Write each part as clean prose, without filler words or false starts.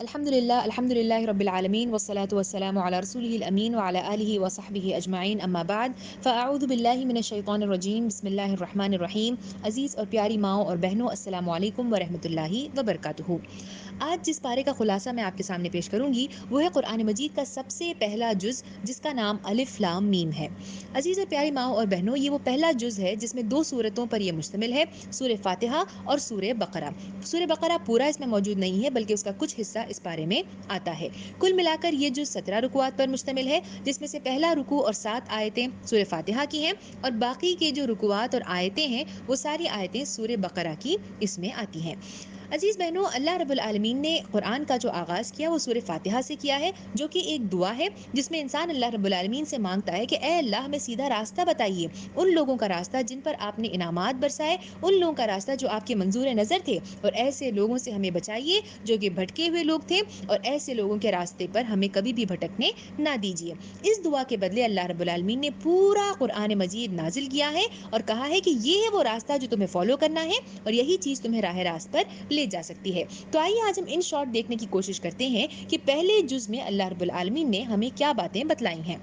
الحمد لله رب العالمين والصلاة والسلام على رسوله الأمين وعلى آله وصحبه أجمعین اما بعد فاعوذ باللہ من الشیطان الرجیم بسم اللہ الرحمن الرحیم. عزیز اور پیاری ماؤں اور بہنوں، السلام علیکم ورحمۃ اللہ وبرکاتہ. آج جس پارے کا خلاصہ میں آپ کے سامنے پیش کروں گی وہ ہے قرآن مجید کا سب سے پہلا جز جس کا نام الف لام میم ہے. عزیز اور پیاری ماؤں اور بہنوں، یہ وہ پہلا جز ہے جس میں 2 سورتوں پر یہ مشتمل ہے، سورہ فاتحہ اور سورہ بقرہ. سورہ بقرہ پورا اس میں موجود نہیں ہے بلکہ اس کا کچھ حصہ اس پارے میں آتا ہے. کل ملا کر یہ جز 17 رکوعات پر مشتمل ہے، جس میں سے پہلا رکوع اور 7 آیتیں سورہ فاتحہ کی ہیں اور باقی کے جو رکوعات اور آیتیں ہیں وہ ساری آیتیں سورہ بقرہ کی اس میں آتی ہیں. عزیز بہنوں، اللہ رب العالمین نے قرآن کا جو آغاز کیا وہ سورہ فاتحہ سے کیا ہے، جو کہ ایک دعا ہے جس میں انسان اللہ رب العالمین سے مانگتا ہے کہ اے اللہ ہمیں سیدھا راستہ بتائیے، ان لوگوں کا راستہ جن پر آپ نے انعامات برسائے، ان لوگوں کا راستہ جو آپ کے منظور نظر تھے، اور ایسے لوگوں سے ہمیں بچائیے جو کہ بھٹکے ہوئے لوگ تھے، اور ایسے لوگوں کے راستے پر ہمیں کبھی بھی بھٹکنے نہ دیجیے. اس دعا کے بدلے اللہ رب العالمین نے پورا قرآن مجید نازل کیا ہے اور کہا ہے کہ یہ ہے وہ راستہ جو تمہیں فالو کرنا ہے اور یہی چیز تمہیں راہ راست پر لے جا سکتی ہے. تو آئیے آج ہم ان شارٹ دیکھنے کی کوشش کرتے ہیں کہ پہلے جز میں اللہ رب العالمین نے ہمیں کیا باتیں بتلائی ہیں.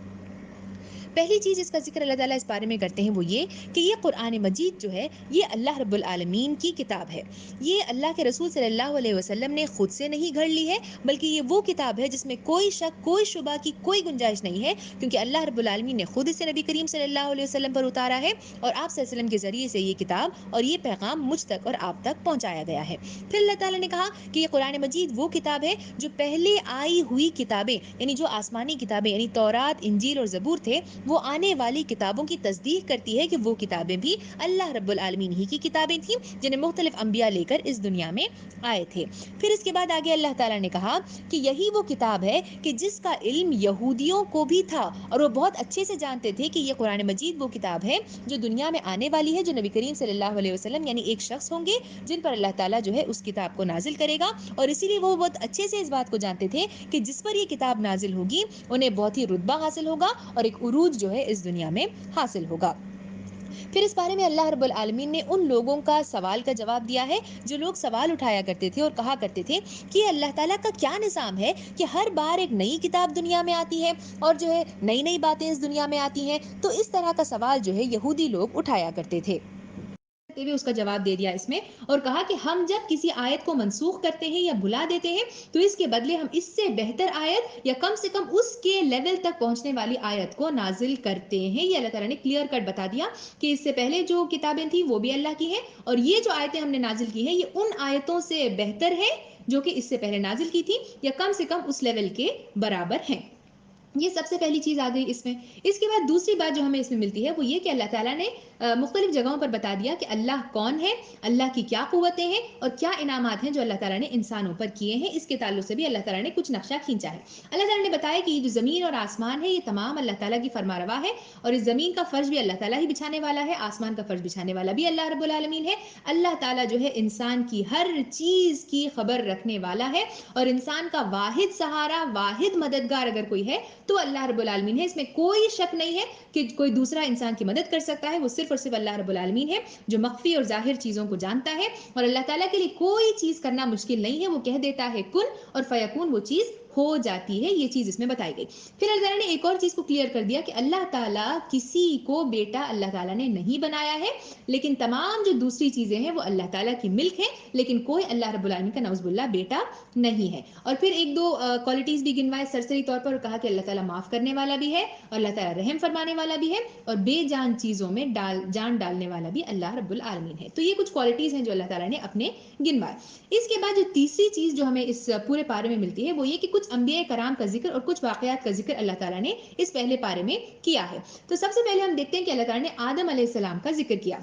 پہلی چیز اس کا ذکر اللہ تعالیٰ اس بارے میں کرتے ہیں وہ یہ کہ یہ قرآن مجید جو ہے یہ اللہ رب العالمین کی کتاب ہے. یہ اللہ کے رسول صلی اللہ علیہ وسلم نے خود سے نہیں گھڑ لی ہے، بلکہ یہ وہ کتاب ہے جس میں کوئی شک کوئی شبہ کی کوئی گنجائش نہیں ہے، کیونکہ اللہ رب العالمین نے خود اسے نبی کریم صلی اللہ علیہ وسلم پر اتارا ہے اور آپ صلی اللہ علیہ وسلم کے ذریعے سے یہ کتاب اور یہ پیغام مجھ تک اور آپ تک پہنچایا گیا ہے. پھر اللہ تعالیٰ نے کہا کہ یہ قرآن مجید وہ کتاب ہے جو پہلے آئی ہوئی کتابیں یعنی جو آسمانی کتابیں یعنی تورات، انجیل اور زبور تھے، وہ آنے والی کتابوں کی تصدیق کرتی ہے کہ وہ کتابیں بھی اللہ رب العالمین ہی کی کتابیں تھیں جنہیں مختلف انبیاء لے کر اس دنیا میں آئے تھے. پھر اس کے بعد آگے اللہ تعالیٰ نے کہا کہ یہی وہ کتاب ہے کہ جس کا علم یہودیوں کو بھی تھا اور وہ بہت اچھے سے جانتے تھے کہ یہ قرآن مجید وہ کتاب ہے جو دنیا میں آنے والی ہے، جو نبی کریم صلی اللہ علیہ وسلم یعنی ایک شخص ہوں گے جن پر اللہ تعالیٰ جو ہے اس کتاب کو نازل کرے گا. اور اسی لیے وہ بہت اچھے سے اس بات کو جانتے تھے کہ جس پر یہ کتاب نازل ہوگی انہیں بہت ہی رتبہ حاصل ہوگا اور ایک عروج جو ہے اس دنیا میں حاصل ہوگا. پھر اس بارے میں اللہ رب العالمین نے ان لوگوں کا سوال کا جواب دیا ہے جو لوگ سوال اٹھایا کرتے تھے اور کہا کرتے تھے کہ اللہ تعالیٰ کا کیا نظام ہے کہ ہر بار ایک نئی کتاب دنیا میں آتی ہے اور جو ہے نئی نئی باتیں اس دنیا میں آتی ہیں. تو اس طرح کا سوال جو ہے یہودی لوگ اٹھایا کرتے تھے. اس کا جواب دے دیا اس میں اور کہا کہ ہم جب کسی آیت کو منسوخ کرتے ہیں یا بھلا دیتے ہیں تو اس کے بدلے ہم اس سے بہتر آیت یا کم سے کم اس کے لیول تک پہنچنے والی آیت کو نازل کرتے ہیں. یہ اللہ تعالیٰ نے کلیئر کٹ بتا دیا کہ اس سے پہلے جو کتابیں تھیں وہ بھی اللہ کی ہیں اور یہ جو آیتیں ہم نے نازل کی ہیں یہ ان آیتوں سے بہتر ہے جو کہ اس سے پہلے نازل کی تھی یا کم سے کم اس لیول کے برابر ہیں. یہ سب سے پہلی چیز آ گئی اس میں. اس کے بعد دوسری بات جو ہمیں اس میں ملتی ہے وہ یہ کہ اللہ تعالیٰ نے مختلف جگہوں پر بتا دیا کہ اللہ کون ہے، اللہ کی کیا قوتیں ہیں اور کیا انعامات ہیں جو اللہ تعالیٰ نے انسانوں پر کیے ہیں. اس کے تعلق سے بھی اللہ تعالیٰ نے کچھ نقشہ کھینچا ہے. اللہ تعالیٰ نے بتایا کہ یہ جو زمین اور آسمان ہے یہ تمام اللہ تعالیٰ کی فرما روا ہے اور اس زمین کا فرش بھی اللہ تعالیٰ ہی بچھانے والا ہے، آسمان کا فرش بچھانے والا بھی اللہ رب العالمین ہے. اللہ تعالیٰ جو ہے انسان کی ہر چیز کی خبر رکھنے والا ہے اور انسان کا واحد سہارا، واحد مددگار اگر کوئی ہے تو اللہ رب العالمین ہے. اس میں کوئی شک نہیں ہے کہ کوئی دوسرا انسان کی مدد کر سکتا ہے، وہ صرف اور صرف اللہ رب العالمین ہے جو مخفی اور ظاہر چیزوں کو جانتا ہے. اور اللہ تعالیٰ کے لیے کوئی چیز کرنا مشکل نہیں ہے، وہ کہہ دیتا ہے کن اور فیکون، وہ چیز ہو جاتی ہے. یہ چیز اس میں بتائی گئی. پھر اللہ تعالیٰ نے ایک اور چیز کو کلیئر کر دیا کہ اللہ تعالیٰ کسی کو بیٹا اللہ تعالیٰ نے نہیں بنایا ہے، لیکن تمام جو دوسری چیزیں ہیں وہ اللہ تعالیٰ کی ملک ہیں، لیکن کوئی اللہ رب العالمین کا نعوذ باللہ بیٹا نہیں ہے. اور پھر ایک دو کوالٹیز بھی گنوائے سرسری طور پر اور کہا کہ اللہ تعالیٰ معاف کرنے والا بھی ہے اور اللہ تعالیٰ رحم فرمانے والا بھی ہے اور بے جان چیزوں میں جان ڈالنے والا بھی اللہ رب العالمین ہے. تو یہ کچھ کوالٹیز ہیں جو اللہ تعالیٰ نے اپنے گنوائے. اس کے بعد جو تیسری چیز جو ہمیں اس پورے پارے میں ملتی ہے وہ یہ کہ کچھ انبیاء کرام کا ذکر اور کچھ واقعات کا ذکر اللہ تعالیٰ نے اس پہلے پارے میں کیا ہے. تو سب سے پہلے ہم دیکھتے ہیں کہ اللہ تعالیٰ نے آدم علیہ السلام کا ذکر کیا.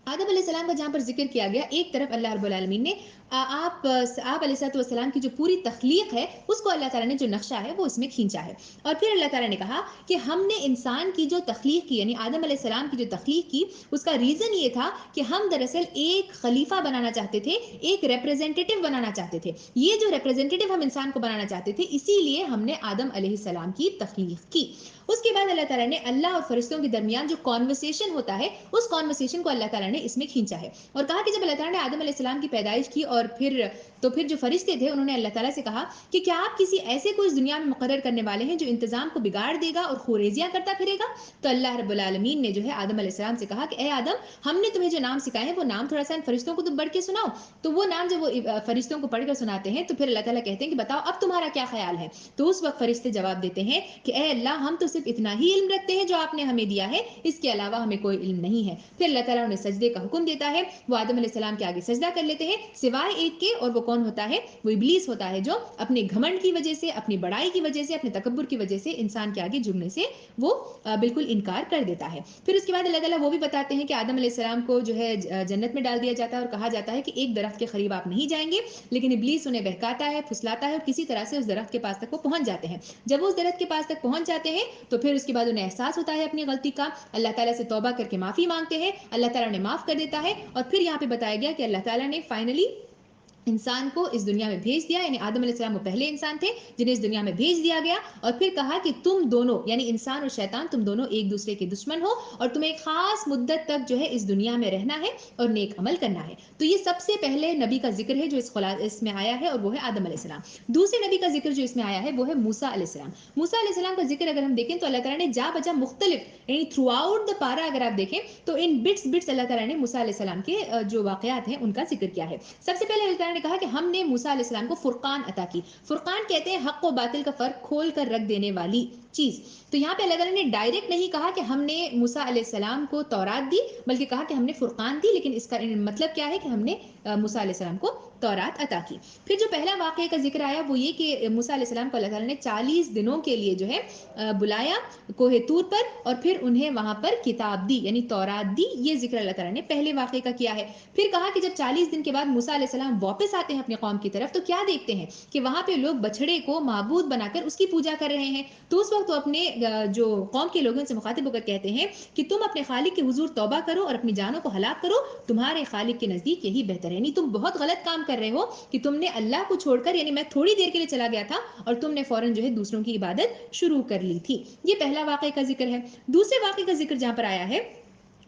آدم علیہ السلام کا جہاں پر ذکر کیا گیا، ایک طرف اللہ رب العالمین نے آپ علیہ السلام کی جو پوری تخلیق ہے اس کو اللہ تعالیٰ نے جو نقشہ ہے وہ اس میں کھینچا ہے. اور پھر اللہ تعالیٰ نے کہا کہ ہم نے انسان کی جو تخلیق کی یعنی آدم علیہ السلام کی جو تخلیق کی اس کا ریزن یہ تھا کہ ہم دراصل ایک خلیفہ بنانا چاہتے تھے، ایک ریپرزینٹیٹو بنانا چاہتے تھے. یہ جو ریپرزینٹیٹو ہم انسان کو بنانا چاہتے تھے اسی لیے ہم نے آدم علیہ السلام کی تخلیق کی. اس کے بعد اللہ تعالیٰ نے اللہ اور فرشتوں کے درمیان جو کانورسیشن ہوتا ہے اس کانورسیشن کو اللہ تعالیٰ نے اس میں کھینچا ہے اور کہا کہ جب اللہ تعالیٰ نے آدم علیہ السلام کی پیدائش کی اور پھر تو پھر جو فرشتے تھے انہوں نے اللہ تعالیٰ سے کہا کہ کیا آپ کسی ایسے کو اس دنیا میں مقرر کرنے والے ہیں جو انتظام کو بگاڑ دے گا اور خوریزیاں کرتا پھرے گا؟ تو اللہ رب العالمین نے جو ہے آدم علیہ السلام سے کہا کہ اے آدم، ہم نے تمہیں جو نام سکھائے ہیں وہ نام تھوڑا سا ان فرشتوں کو تم پڑھ کے سناؤ۔ تو وہ نام جب وہ فرشتوں کو پڑھ کر سناتے ہیں تو پھر اللہ تعالیٰ کہتے ہیں کہ بتاؤ اب تمہارا کیا خیال ہے؟ تو اس وقت فرشتے جواب دیتے ہیں کہ اے اللہ، ہم تو صرف اتنا ہی علم رکھتے ہیں جو آپ نے ہمیں دیا ہے، اس کے علاوہ ہمیں کوئی علم نہیں ہے۔ پھر اللہ تعالیٰ انہیں سجدے کا حکم دیتا ہے، وہ آدم علیہ السلام کے آگے سجدہ کر لیتے ہیں سوائے ایک کے، اور وہ کون ہوتا ہے؟ وہ ابلیس ہوتا ہے، جو اپنے گھمنڈ کی وجہ سے، اپنی بڑائی کی وجہ سے، اپنے تکبر کی وجہ سے انسان کے آگے جھکنے سے وہ بالکل انکار کر دیتا ہے۔ پھر اس کے بعد اللہ تعالیٰ وہ بھی بتاتے ہیں کہ آدم علیہ السلام کو جو ہے جنت میں ڈال دیا جاتا ہے اور کہا جاتا ہے کہ ایک درخت کے قریب آپ نہیں جائیں گے، لیکن ابلیس انہیں بہکاتا ہے، پھسلاتا ہے اور کسی طرح سے اس درخت کے پاس تک وہ پہنچ جاتے ہیں۔ جب وہ اس درخت کے پاس تک پہنچ جاتے ہیں تو پھر اس کے بعد انہیں احساس ہوتا ہے اپنی غلطی کا، اللہ تعالیٰ سے توبہ کر کے معافی مانگتے ہیں، اللہ تعالیٰ نے معاف کر دیتا ہے، اور پھر یہاں پہ بتایا گیا کہ اللہ تعالیٰ نے فائنلی انسان کو اس دنیا میں بھیج دیا، یعنی آدم علیہ السلام وہ پہلے انسان تھے جنہیں اس دنیا میں بھیج دیا گیا، اور پھر کہا کہ تم دونوں یعنی انسان اور شیطان تم دونوں ایک دوسرے کے دشمن ہو، اور تمہیں ایک خاص مدت تک جو ہے اس دنیا میں رہنا ہے اور نیک عمل کرنا ہے۔ تو یہ سب سے پہلے نبی کا ذکر ہے جو اس میں آیا ہے، اور وہ ہے آدم علیہ السلام۔ دوسرے نبی کا ذکر جو اس میں آیا ہے وہ ہے موسیٰ علیہ السلام۔ موسیٰ علیہ السلام کا ذکر اگر ہم دیکھیں تو اللہ تعالیٰ نے جا بجا مختلف یعنی تھرو آؤٹ دا پارا اگر آپ دیکھیں تو ان بٹس اللہ تعالیٰ نے موسیٰ علیہ السلام کے جو واقعات ہیں ان کا ذکر کیا ہے۔ سب سے پہلے اللہ تعالیٰ نے کہا کہ ہم نے موسیٰ علیہ السلام کو فرقان عطا کی۔ فرقان کہتے ہیں حق و باطل کا فرق کھول کر رکھ دینے والی چیز۔ تو یہاں پہ اللہ تعالیٰ نے ڈائریکٹ نہیں کہا کہ ہم نے موسیٰ علیہ السلام کو تورات دی، بلکہ کہا کہ ہم نے فرقان دی، لیکن اس کا مطلب کیا ہے کہ ہم نے موسیٰ علیہ السلام کو تورات عطا کی۔ پھر جو پہلا واقعے کا ذکر آیا وہ یہ کہ موسیٰ علیہ السلام کو اللہ تعالیٰ نے 40 دنوں کے لیے جو ہے بلایا کوہ طور پر، اور پھر انہیں وہاں پر کتاب دی یعنی تورات دی۔ یہ ذکر اللہ تعالیٰ نے پہلے واقعے کا کیا ہے۔ پھر کہا کہ جب 40 دن کے بعد موسیٰ علیہ السلام واپس آتے ہیں اپنے قوم کی طرف تو کیا دیکھتے ہیں کہ وہاں پہ لوگ بچڑے کو معبود بنا کر اس کی پوجا کر رہے ہیں۔ تو اس وقت وہ اپنے جو قوم کے لوگوں سے مخاطب ہو کر کہتے ہیں کہ تم اپنے خالق کے حضور توبہ کرو اور اپنی جانوں کو ہلاک کرو، تمہارے خالق کے نزدیک یہی بہتر ہے۔ یعنی تم بہت غلط کام کر رہے ہو کہ تم نے اللہ کو چھوڑ کر، یعنی میں تھوڑی دیر کے لیے چلا گیا تھا اور تم نے فوراً جو ہے دوسروں کی عبادت شروع کر لی تھی۔ یہ پہلا واقعے کا ذکر ہے۔ دوسرے واقعے کا ذکر جہاں پر آیا ہے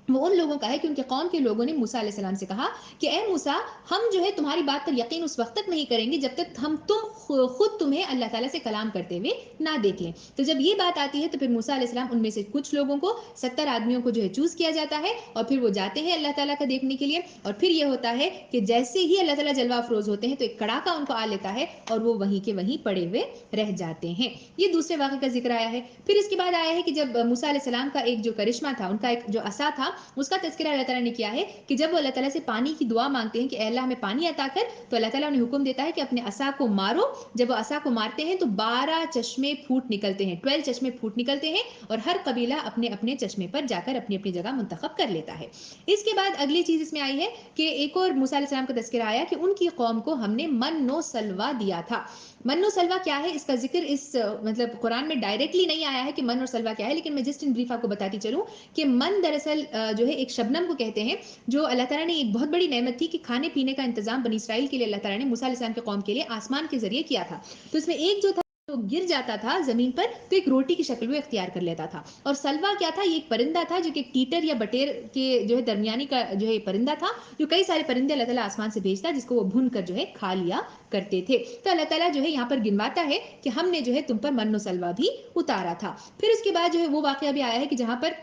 وہ ان لوگوں کا ہے کہ ان کے قوم کے لوگوں نے موسیٰ علیہ السلام سے کہا کہ اے موسیٰ، ہم جو ہے تمہاری بات پر یقین اس وقت تک نہیں کریں گے جب تک تم خود تمہیں اللہ تعالیٰ سے کلام کرتے ہوئے نہ دیکھ لیں۔ تو جب یہ بات آتی ہے تو پھر موسیٰ علیہ السلام ان میں سے کچھ لوگوں کو 70 آدمیوں کو جو ہے چوز کیا جاتا ہے، اور پھر وہ جاتے ہیں اللہ تعالیٰ کا دیکھنے کے لیے، اور پھر یہ ہوتا ہے کہ جیسے ہی اللہ تعالیٰ جلوہ افروز ہوتے ہیں تو ایک کڑاکا ان کو آ لیتا ہے اور وہ وہیں کے وہیں پڑے ہوئے رہ جاتے ہیں۔ یہ دوسرے واقعے کا ذکر آیا ہے۔ پھر اس کے بعد آیا ہے کہ جب موسیٰ علیہ السلام کا ایک جو کرشمہ تھا، ان کا ایک جو عصا تھا، اس کا تذکرہ اللہ تعالیٰ نے کیا ہے کہ جب وہ اللہ تعالیٰ سے پانی کی دعا مانگتے ہیں کہ اے اللہ ہمیں پانی عطا کر، تو اللہ تعالیٰ انہیں حکم دیتا ہے کہ اپنے عصا کو مارو۔ جب وہ عصا کو مارتے ہیں تو 12 چشمے پھوٹ نکلتے ہیں، 12 چشمے پھوٹ نکلتے ہیں، اور ہر قبیلہ اپنے اپنے چشمے پر جا کر اپنی اپنی جگہ منتخب کر لیتا ہے۔ اس کے بعد اگلی چیز اس میں آئی ہے کہ ایک اور موسیٰ علیہ السلام کا تذکرہ آیا کہ ان کی قوم کو ہم نے من و سلوہ دیا تھا۔ من و سلوہ کیا ہے، اس کا ذکر اس مطلب قرآن میں ڈائریکٹلی نہیں آیا ہے کہ من اور سلوہ کیا ہے، لیکن میں جسٹ ان بریف آپ کو بتاتی چلوں کہ من دراصل جو ہے ایک شبنم کو کہتے ہیں، جو اللہ تعالیٰ نے ایک بہت بڑی نعمت تھی کہ کھانے پینے کا انتظام بنی اسرائیل کے لیے اللہ تعالیٰ نے موسیٰ علیہ السلام کے قوم کے لیے آسمان کے ذریعے کیا تھا۔ تو اس میں ایک جو تھا تو گر جاتا تھا زمین پر تو ایک روٹی کی شکل وہ اختیار کر لیتا تھا، اور سلوا کیا تھا، یہ ایک پرندہ تھا جو کہ ٹیٹر یا بٹیر کے جو ہے درمیانی کا جو ہے پرندہ تھا، جو کئی سارے پرندے اللہ تعالیٰ آسمان سے بھیجتا جس کو وہ بھون کر جو ہے کھا لیا کرتے تھے۔ تو اللہ تعالیٰ جو ہے یہاں پر گنواتا ہے کہ ہم نے جو ہے تم پر من و سلوا بھی اتارا تھا۔ پھر اس کے بعد جو ہے وہ واقعہ بھی آیا ہے کہ جہاں پر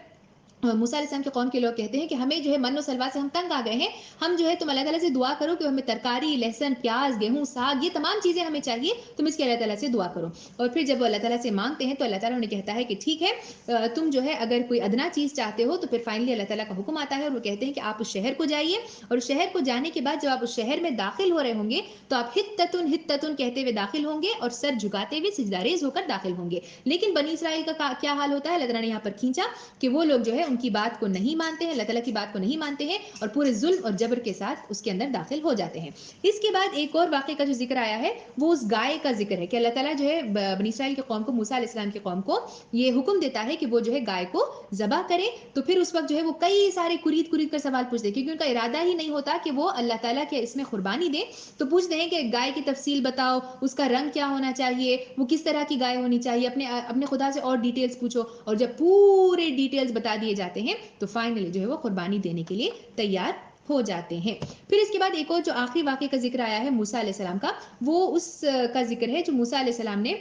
موسیٰ علیہ السلام کے قوم کے لوگ کہتے ہیں کہ ہمیں جو ہے من و سلوا سے ہم تنگ آ گئے ہیں، ہم جو ہے تم اللہ تعالیٰ سے دعا کرو کہ ہمیں ترکاری، لہسن، پیاز، گیہوں، ساگ، یہ تمام چیزیں ہمیں چاہیے، تم اس کے اللہ تعالیٰ سے دعا کرو۔ اور پھر جب وہ اللہ تعالیٰ سے مانگتے ہیں تو اللہ تعالیٰ انہیں کہتا ہے کہ ٹھیک ہے، تم جو ہے اگر کوئی ادنا چیز چاہتے ہو تو پھر فائنلی اللہ تعالیٰ کا حکم آتا ہے اور وہ کہتے ہیں کہ آپ اس شہر کو جائیے، اور اس شہر کو جانے کے بعد جب آپ اس شہر میں داخل ہو رہے ہوں گے تو آپ ہتتن ہتتن کہتے ہوئے داخل ہوں گے اور سر جھکاتے ہوئے سجدہ ریز ہو کر داخل ہوں گے۔ لیکن بنی اسرائیل کا کیا حال ہوتا ہے، اللہ تعالیٰ نے یہاں پر کھینچا کہ وہ لوگ جو ہے ان کی بات کو نہیں مانتے ہیں، اللہ تعالیٰ کی بات کو نہیں مانتے ہیں اور پورے ظلم اور جبر کے ساتھ اس کے اندر داخل ہو جاتے ہیں۔ اس کے بعد ایک اور واقعے کا جو ذکر آیا ہے وہ اس گائے کا ذکر ہے کہ اللہ تعالیٰ جو ہے بنی اسرائیل کی قوم کو، موسیٰ علیہ السلام کی قوم کو یہ حکم دیتا ہے کہ وہ جو ہے گائے کو ذبح کرے۔ تو پھر اس وقت جو ہے وہ کئی سارے کرید کرید کر سوال پوچھتے ہیں کیونکہ ان کا ارادہ ہی نہیں ہوتا کہ وہ اللہ تعالیٰ کے اس میں قربانی دیں، تو پوچھتے ہیں کہ گائے کی تفصیل بتاؤ، اس کا رنگ کیا ہونا چاہیے، وہ کس طرح کی گائے ہونی چاہیے، اپنے خدا سے اور ڈیٹیلز پوچھو، اور جب پورے ڈیٹیلز بتا دیے جاتے ہیں تو فائنلی جو ہے وہ قربانی دینے کے لیے تیار ہو جاتے ہیں۔ پھر اس کے بعد ایک اور جو آخری واقعے کا ذکر آیا ہے موسیٰ علیہ السلام کا، وہ اس کا ذکر ہے جو موسیٰ علیہ السلام نے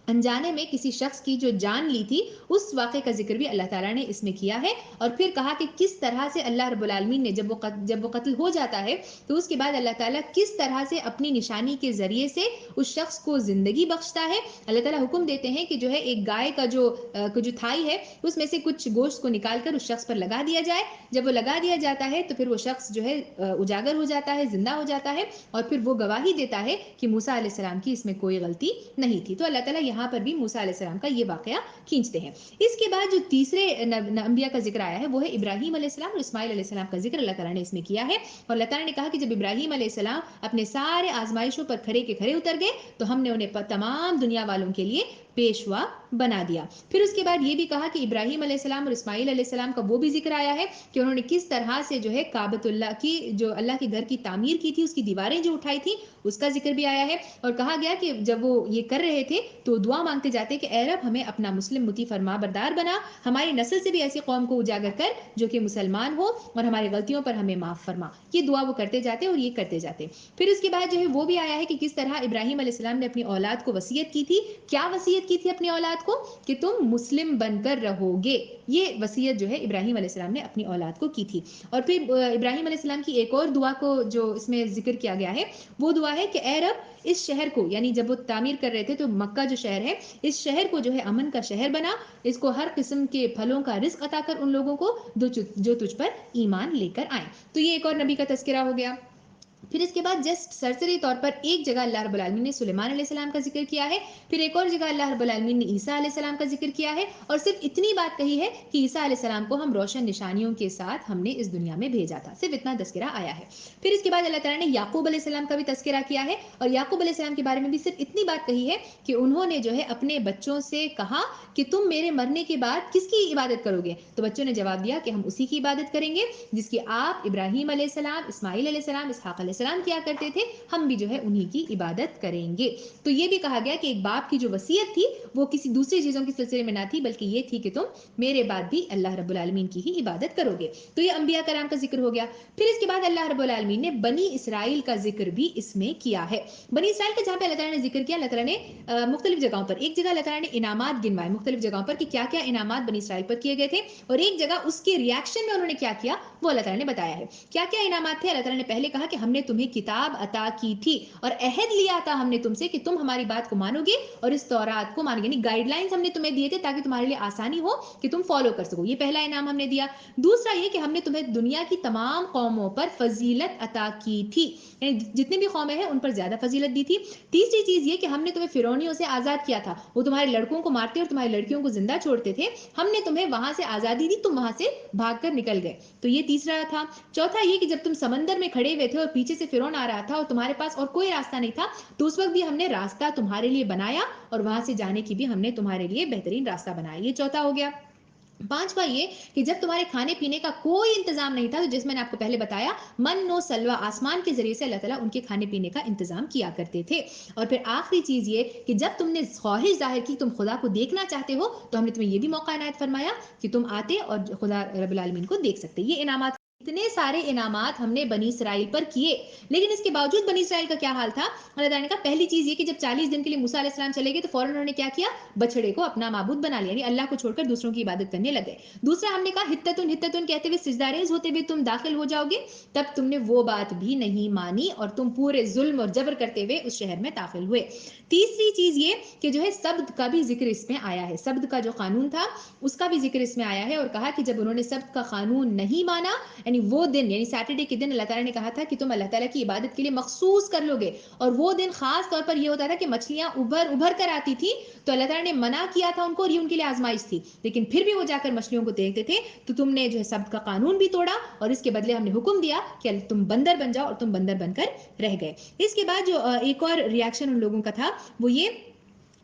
انجانے میں کسی شخص کی جو جان لی تھی، اس واقعے کا ذکر بھی اللہ تعالیٰ نے اس میں کیا ہے، اور پھر کہا کہ کس طرح سے اللہ رب العالمین نے جب وہ قتل ہو جاتا ہے تو اس کے بعد اللہ تعالیٰ کس طرح سے اپنی نشانی کے ذریعے سے اس شخص کو زندگی بخشتا ہے۔ اللہ تعالیٰ حکم دیتے ہیں کہ جو ہے ایک گائے کا جو تھائی ہے اس میں سے کچھ گوشت کو نکال کر اس شخص پر لگا دیا جائے، جب وہ لگا دیا جاتا ہے تو پھر وہ شخص جو ہے اجاگر ہو جاتا ہے، زندہ ہو جاتا ہے، اور پھر وہ گواہی دیتا ہے کہ موسیٰ علیہ السلام کی اس میں کوئی غلطی نہیں تھی۔ تو اللہ تعالیٰ یہاں پر بھی موسیٰ علیہ السلام کا یہ واقعہ کھینچتے ہیں۔ اس کے بعد جو تیسرے انبیاء کا ذکر آیا ہے وہ ہے ابراہیم علیہ السلام اور اسماعیل علیہ السلام کا ذکر اللہ تعالیٰ نے اس میں کیا ہے، اور اللہ تعالیٰ نے کہا کہ جب ابراہیم علیہ السلام اپنے سارے آزمائشوں پر کھڑے کے کھڑے اتر گئے تو ہم نے انہیں تمام دنیا والوں کے لیے پیشوا بنا دیا۔ پھر اس کے بعد یہ بھی کہا کہ ابراہیم علیہ السلام اور اسماعیل علیہ السلام کا وہ بھی ذکر آیا ہے کہ انہوں نے کس طرح سے جو ہے کعبۃ اللہ کی جو اللہ کے گھر کی تعمیر کی تھی، اس کی دیواریں جو اٹھائی تھی اس کا ذکر بھی آیا ہے، اور کہا گیا کہ جب وہ یہ کر رہے تھے تو دعا مانگتے جاتے کہ اے رب ہمیں اپنا مسلم مطیع فرما بردار بنا، ہماری نسل سے بھی ایسی قوم کو اجاگر کر جو کہ مسلمان ہو، اور ہماری غلطیوں پر ہمیں معاف فرما۔ یہ دعا وہ کرتے جاتے اور یہ کرتے جاتے۔ پھر اس کے بعد جو ہے وہ بھی آیا ہے کہ کس طرح ابراہیم علیہ السلام نے اپنی اولاد کو وصیت کی تھی، کیا وصیت کی تھی اپنی اولاد کو کہ تم مسلم بن کر رہو گے، یہ وصیت جو ہے ابراہیم علیہ السلام نے اپنی اولاد کو کی تھی۔ اور پھر ابراہیم علیہ السلام کی ایک اور دعا کو جو اس میں ذکر کیا گیا ہے وہ دعا ہے کہ اے رب اس شہر کو، یعنی جب وہ تعمیر کر رہے تھے تو مکہ جو شہر ہے اس شہر کو جو ہے امن کا شہر بنا، اس کو ہر قسم کے پھلوں کا رزق عطا کر ان لوگوں کو جو تجھ پر ایمان لے کر آئیں۔ تو یہ ایک اور نبی کا تذکرہ ہو گیا۔ پھر اس کے بعد جسٹ سرسری طور پر ایک جگہ اللہ رب العالمین نے سلیمان علیہ السلام کا ذکر کیا ہے، پھر ایک اور جگہ اللہ رب العالمین نے عیسیٰ علیہ السلام کا ذکر کیا ہے، اور صرف اتنی بات کہی ہے کہ عیسیٰ علیہ السلام کو ہم روشن نشانیوں کے ساتھ ہم نے اس دنیا میں بھیجا تھا، صرف اتنا تذکرہ آیا ہے۔ پھر اس کے بعد اللہ تعالیٰ نے یعقوب علیہ السلام کا بھی تذکرہ کیا ہے، اور یعقوب علیہ السلام کے بارے میں بھی صرف اتنی بات کہی ہے کہ انہوں نے جو ہے اپنے بچوں سے کہا کہ تم میرے مرنے کے بعد کس کی عبادت کرو گے؟ تو بچوں نے جواب دیا کہ ہم اسی کی عبادت کریں گے جس کی آپ ابراہیم علیہ السلام، اسماعیل علیہ السلام، اسحاق علیہ السلام کیا کرتے تھے، ہم بھی جو ہے انہی کی عبادت کریں گے۔ تو یہ بھی کہا گیا کہ ایک باپ کی جو وصیت تھی وہ کسی دوسری چیزوں کے سلسلے میں نہ تھی، بلکہ یہ تھی کہ تم میرے بعد بھی اللہ رب العالمین کی ہی عبادت کرو گے۔ تو یہ انبیاء کرام کا ذکر ہو گیا۔ پھر اس کے بعد اللہ رب العالمین نے بنی اسرائیل کا ذکر بھی اس میں کیا ہے۔ بنی اسرائیل کا جہاں پہ اللہ تعالیٰ نے ذکر کیا، اللہ تعالیٰ نے مختلف جگہوں پر، ایک جگہ اللہ تعالیٰ نے انعامات گنوائے مختلف جگہوں پر کہ کیا کیا انعامات بنی اسرائیل پر کیے گئے تھے، اور ایک جگہ اس کے ریاکشن میں انہوں نے کیا کیا وہ اللہ تعالیٰ نے بتایا ہے۔ کیا کیا انعامات تھے؟ اللہ تعالیٰ نے پہلے کہا کہ ہم نے تمہیں کتاب عطا کی تھی اور عہد لیا تھا ہم نے تم سے کہ تم ہماری بات کو مانو گے اور اس تورات کو مانو گے، یعنی گائیڈ لائنز ہم نے تمہیں دیے تھے تاکہ تمہارے لیے آسانی ہو کہ تم فالو کر سکو، یہ پہلا انعام ہم نے دیا۔ دوسرا یہ کہ ہم نے تمہیں دنیا کی تمام قوموں پر فضیلت عطا کی تھی، یعنی جتنی بھی قومیں ہیں ان پر زیادہ فضیلت دی تھی۔ تیسری چیز یہ کہ ہم نے تمہیں فرعونیوں سے آزاد کیا تھا، وہ تمہارے لڑکوں کو مارتے اور تمہاری لڑکیوں کو زندہ چھوڑتے تھے، ہم نے تمہیں وہاں سے آزادی دی، تم وہاں سے بھاگ کر نکل گئے، تو یہ تیسرا تھا۔ چوتھا یہ کہ جب تم سمندر میں کھڑے ہوئے تھے اور پیچھے سے فرعون آ رہا تھا اور تمہارے پاس اور کوئی راستہ نہیں تھا، تو اس وقت بھی ہم نے راستہ تمہارے لیے بنایا اور وہاں سے جانے کی بھی ہم نے تمہارے لیے بہترین راستہ بنایا، یہ چوتھا ہو گیا۔ پانچواں یہ کہ جب تمہارے کھانے پینے کا کوئی انتظام نہیں تھا، تو جس میں نے آپ کو پہلے بتایا من و سلوہ، آسمان کے ذریعے سے اللہ تعالیٰ ان کے کھانے پینے کا انتظام کیا کرتے تھے۔ اور پھر آخری چیز یہ کہ جب تم نے خواہش ظاہر کی تم خدا کو دیکھنا چاہتے ہو تو ہم نے تمہیں یہ بھی موقع عنایت فرمایا کہ تم آتے اور خدا رب العالمین کو دیکھ سکتے۔ یہ انعامات، اتنے سارے انعامات ہم نے بنی اسرائیل پر کیے، لیکن اس کے باوجود بنی اسرائیل کا کیا حال تھا؟ اللہ تعالیٰ نے کہا پہلی چیز یہ کہ جب 40 دن کے لیے موسیٰ علیہ السلام چلے گئے تو فوراً انہوں نے کیا کیا؟ بچڑے کو اپنا معبود بنا لیا، یعنی اللہ کو چھوڑ کر دوسروں کی عبادت کرنے لگ گئے۔ دوسرا ہم نے کہا ہتتن ہتتن کہتے ہوئے سجدہ ریز ہوتے ہوئے تم داخل ہو جاؤ گے، تب تم نے وہ بات بھی نہیں مانی اور تم پورے ظلم اور جبر کرتے ہوئے اس شہر میں داخل ہوئے۔ تیسری چیز یہ کہ جو ہے سبت کا بھی ذکر اس میں آیا ہے، سبت کا جو قانون تھا اس کا بھی ذکر اس میں آیا ہے، اور کہا کہ جب انہوں نے سبت کا قانون نہیں مانا، یعنی وہ دن یعنی سیٹرڈے کے دن اللہ تعالیٰ نے کہا تھا کہ تم اللہ تعالیٰ کی عبادت کے لیے مخصوص کر لو گے، اور وہ دن خاص طور پر یہ ہوتا تھا کہ مچھلیاں ابھر کر آتی تھی، تو اللہ تعالیٰ نے منع کیا تھا ان کو اور یہ ان کے لیے آزمائش تھی، لیکن پھر بھی وہ جا کر مچھلیوں کو دیکھتے تھے، تو تم نے جو ہے سبت کا قانون بھی توڑا اور اس کے بدلے ہم نے حکم دیا کہ تم بندر بن جاؤ، اور تم بندر بن کر رہ گئے۔ اس کے بعد جو ایک اور ریاکشن ان لوگوں کا تھا وہ یہ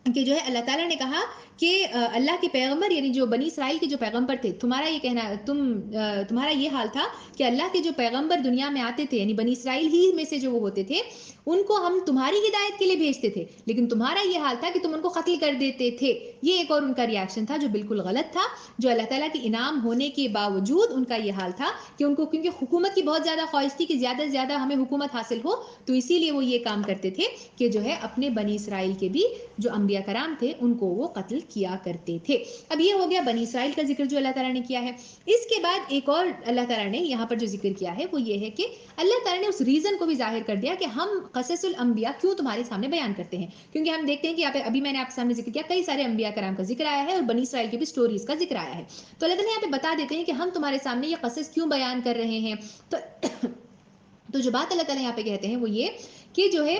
کہ جو ہے اللہ تعالیٰ نے کہا کہ اللہ کے پیغمبر یعنی جو بنی اسرائیل کے جو پیغمبر تھے، تمہارا یہ کہنا تمہارا یہ حال تھا کہ اللہ کے جو پیغمبر دنیا میں آتے تھے، یعنی بنی اسرائیل ہی میں سے جو وہ ہوتے تھے، ان کو ہم تمہاری ہدایت کے لیے بھیجتے تھے لیکن تمہارا یہ حال تھا کہ تم ان کو قتل کر دیتے تھے. یہ ایک اور ان کا ریاکشن تھا جو بالکل غلط تھا, جو اللہ تعالیٰ کے انعام ہونے کے باوجود ان کا یہ حال تھا کہ ان کو کیونکہ حکومت کی بہت زیادہ خواہش تھی کہ زیادہ سے زیادہ ہمیں حکومت حاصل ہو, تو اسی لیے وہ یہ کام کرتے تھے کہ جو ہے اپنے بنی اسرائیل کے بھی جو انبیاء کرام تھے ان کو وہ قتل کیا کرتے تھے. اب یہ ہو گیا بنی اسرائیل کا ذکر جو اللہ تعالیٰ نے کیا ہے. اس کے بعد ایک اور اللہ تعالیٰ نے یہاں پر جو ذکر کیا ہے وہ یہ ہے کہ اللہ تعالیٰ نے اس ریزن کو بھی ظاہر کر دیا کہ ہم قصص الانبیاء کیوں تمہارے سامنے بیان کرتے ہیں, کیونکہ ہم دیکھتے ہیں کہ یہاں پہ ابھی میں نے آپ کے سامنے ذکر کیا کئی سارے انبیاء کرام کا ذکر آیا ہے اور بنی اسرائیل کی بھی سٹوریز کا ذکر آیا ہے. تو اللہ تعالیٰ یہاں پہ بتا دیتے ہیں کہ ہم تمہارے سامنے یہ قصص کیوں بیان کر رہے ہیں. تو جو بات اللہ تعالیٰ یہاں پہ کہتے ہیں وہ یہ کہ جو ہے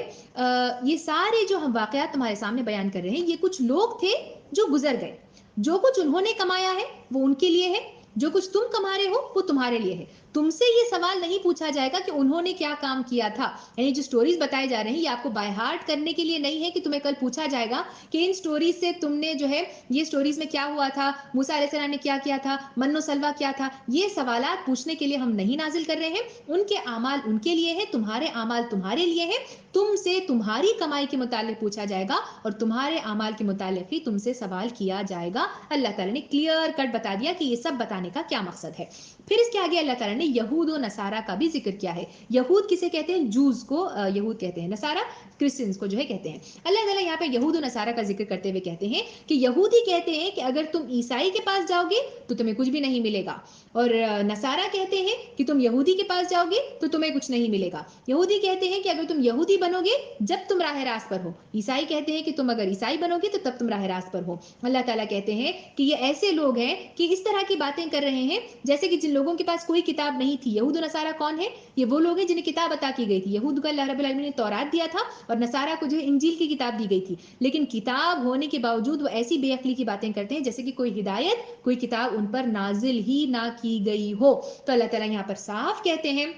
یہ سارے جو ہم واقعات تمہارے سامنے بیان کر رہے ہیں یہ کچھ لوگ تھے جو گزر گئے, جو کچھ انہوں نے کمایا ہے وہ ان کے لیے ہے, جو کچھ تم کما رہے ہو وہ تمہارے لیے ہے. تم سے یہ سوال نہیں پوچھا جائے گا کہ انہوں نے کیا کام کیا تھا. یعنی جو سٹوریز بتائے جا رہے ہیں یہ آپ کو بائی ہارٹ کرنے کے لیے نہیں ہے کہ تمہیں کل پوچھا جائے گا کہ ان سٹوریز سے تم نے جو ہے یہ سٹوریز میں کیا ہوا تھا, موسیٰ علیہ السلام نے کیا کیا تھا, من و سلوہ کیا تھا. یہ سوالات پوچھنے کے لیے ہم نہیں نازل کر رہے ہیں. ان کے اعمال ان کے لیے ہے, تمہارے اعمال تمہارے لیے ہے. تم سے تمہاری کمائی کے متعلق پوچھا جائے گا اور تمہارے اعمال کے متعلق ہی تم سے سوال کیا جائے گا. اللہ تعالیٰ نے کلیئر کٹ بتا دیا کہ یہ سب بتانے کا کیا مقصد ہے. پھر اس کے آگے اللہ تعالیٰ نے یہود و نصارہ کا بھی ذکر کیا ہے. یہود کسے کہتے ہیں؟ جوز کو یہود کہتے ہیں, نصارہ کرسچنز کو جو ہے کہتے ہیں. اللہ تعالیٰ یہاں پہ یہود و نصارہ کا ذکر کرتے ہوئے کہتے ہیں کہ یہودی کہتے ہیں کہ اگر تم عیسائی کے پاس جاؤ گے تو تمہیں کچھ بھی نہیں ملے گا, اور نصارہ کہتے ہیں کہ تم یہودی کے پاس جاؤ گے تو تمہیں کچھ نہیں ملے گا. یہودی کہتے ہیں کہ اگر تم یہودی بنو گے جب تم راہ راست پر ہو, عیسائی کہتے ہیں کہ تم اگر عیسائی بنو گے تو تب تم راہ راست پر ہو. اللہ تعالیٰ کہتے ہیں کہ یہ ایسے لوگ ہیں کہ اس طرح کی باتیں کر رہے ہیں جیسے کہ جن لوگوں کے پاس کوئی کتاب نہیں تھی. یہود و نصارہ کون ہے؟ یہ وہ لوگ ہیں جنہیں کتاب عطا کی گئی تھی. یہود کو اللہ رب العالمین نے تورات دیا تھا اور نصارہ کو جو ہے انجیل کی کتاب دی گئی تھی, لیکن کتاب ہونے کے باوجود وہ ایسی بے عقلی کی باتیں کرتے ہیں جیسے کہ کوئی ہدایت, کوئی کتاب ان پر نازل ہی نہ کی گئی ہو. تو اللہ تعالیٰ یہاں پر صاف کہتے ہیں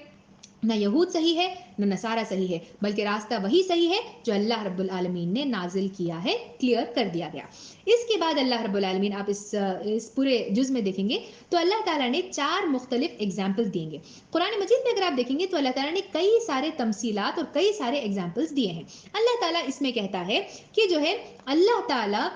نہ یہود صحیح ہے نہ نصارہ صحیح ہے, بلکہ راستہ وہی صحیح ہے جو اللہ رب العالمین نے نازل کیا ہے, کلیئر کر دیا گیا. اس کے بعد اللہ رب العالمین آپ اس پورے جز میں دیکھیں گے تو اللہ تعالیٰ نے 4 مختلف ایگزامپل دیں گے. قرآن مجید میں اگر آپ دیکھیں گے تو اللہ تعالیٰ نے کئی سارے تمثیلات اور کئی سارے ایگزامپلس دیے ہیں. اللہ تعالیٰ اس میں کہتا ہے کہ جو ہے اللہ تعالیٰ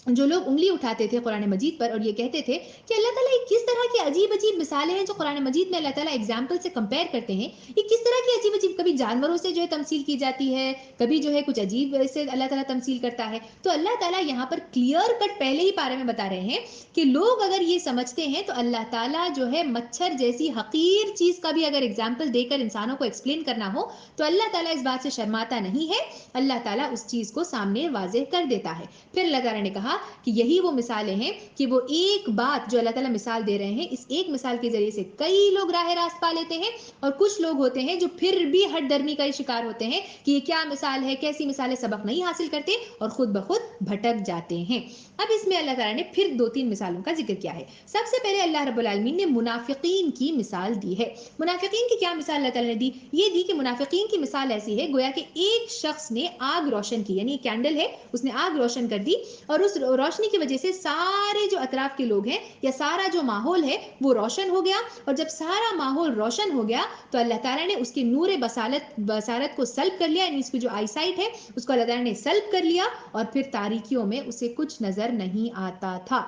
جو لوگ انگلی اٹھاتے تھے قرآن مجید پر اور یہ کہتے تھے کہ اللہ تعالیٰ یہ کس طرح کی عجیب عجیب مثالیں ہیں جو قرآن مجید میں اللہ تعالیٰ ایگزامپل سے کمپیئر کرتے ہیں, یہ کس طرح کی عجیب عجیب, کبھی جانوروں سے جو ہے تمثیل کی جاتی ہے, کبھی جو ہے کچھ عجیب سے اللہ تعالیٰ تمثیل کرتا ہے. تو اللہ تعالیٰ یہاں پر کلیئر کٹ پہلے ہی پارے میں بتا رہے ہیں کہ لوگ اگر یہ سمجھتے ہیں تو اللہ تعالیٰ جو ہے مچھر جیسی حقیر چیز کا بھی اگر ایگزامپل دے کر انسانوں کو ایکسپلین کرنا ہو تو اللہ تعالیٰ اس بات سے شرماتا نہیں ہے, اللہ تعالیٰ اس چیز کو سامنے واضح کر دیتا ہے. پھر اللہ تعالیٰ نے کہا کہ یہی وہ مثالیں ہیں کہ وہ ایک بات جو اللہ تعالیٰ مثال دے رہے ہیں اس ایک مثال کے ذریعے سے کئی لوگ راہ راست پا لیتے ہیں, اور کچھ لوگ ہوتے ہیں جو پھر بھی ہٹ درمی کا شکار ہوتے ہیں کہ یہ کیا مثال ہے, کیسی مثال ہے, سبق نہیں حاصل کرتے اور خود بخود بھٹک جاتے ہیں. اب اس میں اللہ تعالیٰ نے پھر 2-3 مثالوں کا ذکر کیا ہے. سب سے پہلے اللہ رب العالمین نے منافقین کی مثال دی ہے. منافقین کی کیا مثال اللہ تعالیٰ نے دی؟ یہ دی کہ منافقین کی مثال ایسی ہے گویا کہ ایک شخص نے آگ روشن کی, یعنی کینڈل ہے اس نے آگ روشن کر دی اور اس روشنی کی وجہ سے سارے جو اطراف کے لوگ ہیں یا سارا جو ماحول ہے وہ روشن ہو گیا, اور جب سارا ماحول روشن ہو گیا تو اللہ تعالیٰ نے اس کے نور بصارت کو سلب کر لیا, یعنی اس کی جو آئی سائٹ ہے اس کو اللہ تعالیٰ نے سلب کر لیا اور پھر تاریکیوں میں اسے کچھ نظر نہیں آتا تھا.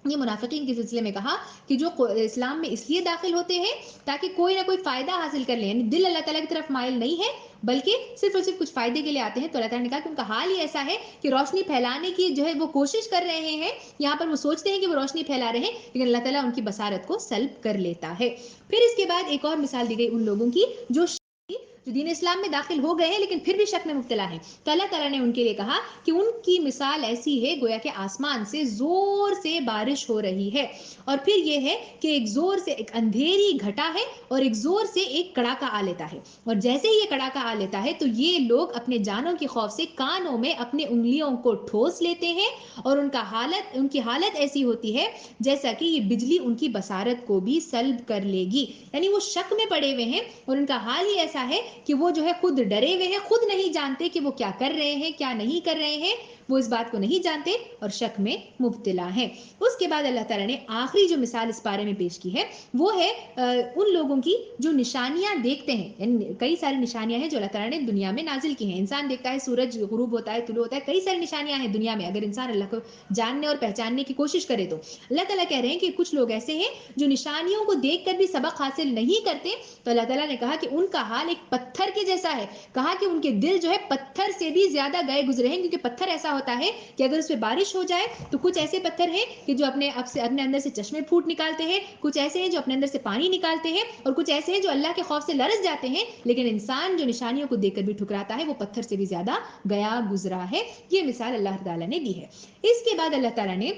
یہ منافقین کے سلسلے میں کہا کہ جو اسلام میں اس لیے داخل ہوتے ہیں تاکہ کوئی نہ کوئی فائدہ حاصل کر لیں, یعنی دل اللہ تعالیٰ کی طرف مائل نہیں ہے بلکہ صرف اور صرف کچھ فائدے کے لیے آتے ہیں. تو اللہ تعالیٰ نے کہا کہ ان کا حال ہی ایسا ہے کہ روشنی پھیلانے کی جو ہے وہ کوشش کر رہے ہیں, یہاں پر وہ سوچتے ہیں کہ وہ روشنی پھیلا رہے ہیں لیکن اللہ تعالیٰ ان کی بصارت کو سلب کر لیتا ہے. پھر اس کے بعد ایک اور مثال دی گئی ان لوگوں کی جو دین اسلام میں داخل ہو گئے ہیں لیکن پھر بھی شک میں مبتلا ہیں. تو اللہ تعالیٰ نے ان کے لیے کہا کہ ان کی مثال ایسی ہے گویا کہ آسمان سے زور سے بارش ہو رہی ہے, اور پھر یہ ہے کہ ایک زور سے ایک اندھیری گھٹا ہے اور ایک زور سے ایک کڑاکا آ لیتا ہے, اور جیسے ہی یہ کڑاکا آ لیتا ہے تو یہ لوگ اپنے جانوں کے خوف سے کانوں میں اپنے انگلیوں کو ٹھوس لیتے ہیں اور ان کی حالت ایسی ہوتی ہے جیسا کہ یہ بجلی ان کی بصارت کو بھی سلب کر لے گی. یعنی وہ شک میں پڑے ہوئے ہیں اور ان کا حال ہی ایسا ہے کہ وہ جو ہے خود ڈرے ہوئے ہیں, خود نہیں جانتے کہ وہ کیا کر رہے ہیں کیا نہیں کر رہے ہیں. وہ اس بات کو نہیں جانتے اور شک میں مبتلا ہیں۔ اس کے بعد اللہ تعالیٰ نے آخری جو مثال اس بارے میں پیش کی ہے وہ ہے ان لوگوں کی جو نشانیاں دیکھتے ہیں، یعنی کئی ساری نشانیاں ہیں جو اللہ تعالیٰ نے دنیا میں نازل کی ہیں۔ انسان دیکھتا ہے سورج غروب ہوتا ہے، طلوع ہوتا ہے، کئی ساری نشانیاں ہیں دنیا میں، اگر انسان اللہ کو جاننے اور پہچاننے کی کوشش کرے تو۔ اللہ تعالیٰ کہہ رہے ہیں کہ کچھ لوگ ایسے ہیں جو نشانیوں کو دیکھ کر بھی سبق حاصل نہیں کرتے، تو اللہ تعالیٰ نے کہا کہ ان کا حال ایک پتھر کے جیسا ہے۔ کہا کہ ان کے دل جو ہے پتھر سے بھی زیادہ گئے گزرے ہیں، کیونکہ پتھر ایسا ہوتا ہے کہ اگر اس پہ بارش ہو جائے تو کچھ ایسے پتھر ہیں کہ جو اپنے اندر سے چشمے پھوٹ نکالتے ہیں، کچھ ایسے ہیں جو اپنے اندر سے پانی نکالتے ہیں، اور کچھ ایسے ہیں جو اللہ کے خوف سے لرز جاتے ہیں، لیکن انسان جو نشانیوں کو دیکھ کر بھی ٹھکراتا ہے وہ پتھر سے بھی زیادہ گیا گزرا ہے۔ یہ مثال اللہ تعالیٰ نے دی ہے۔ اس کے بعد اللہ تعالیٰ نے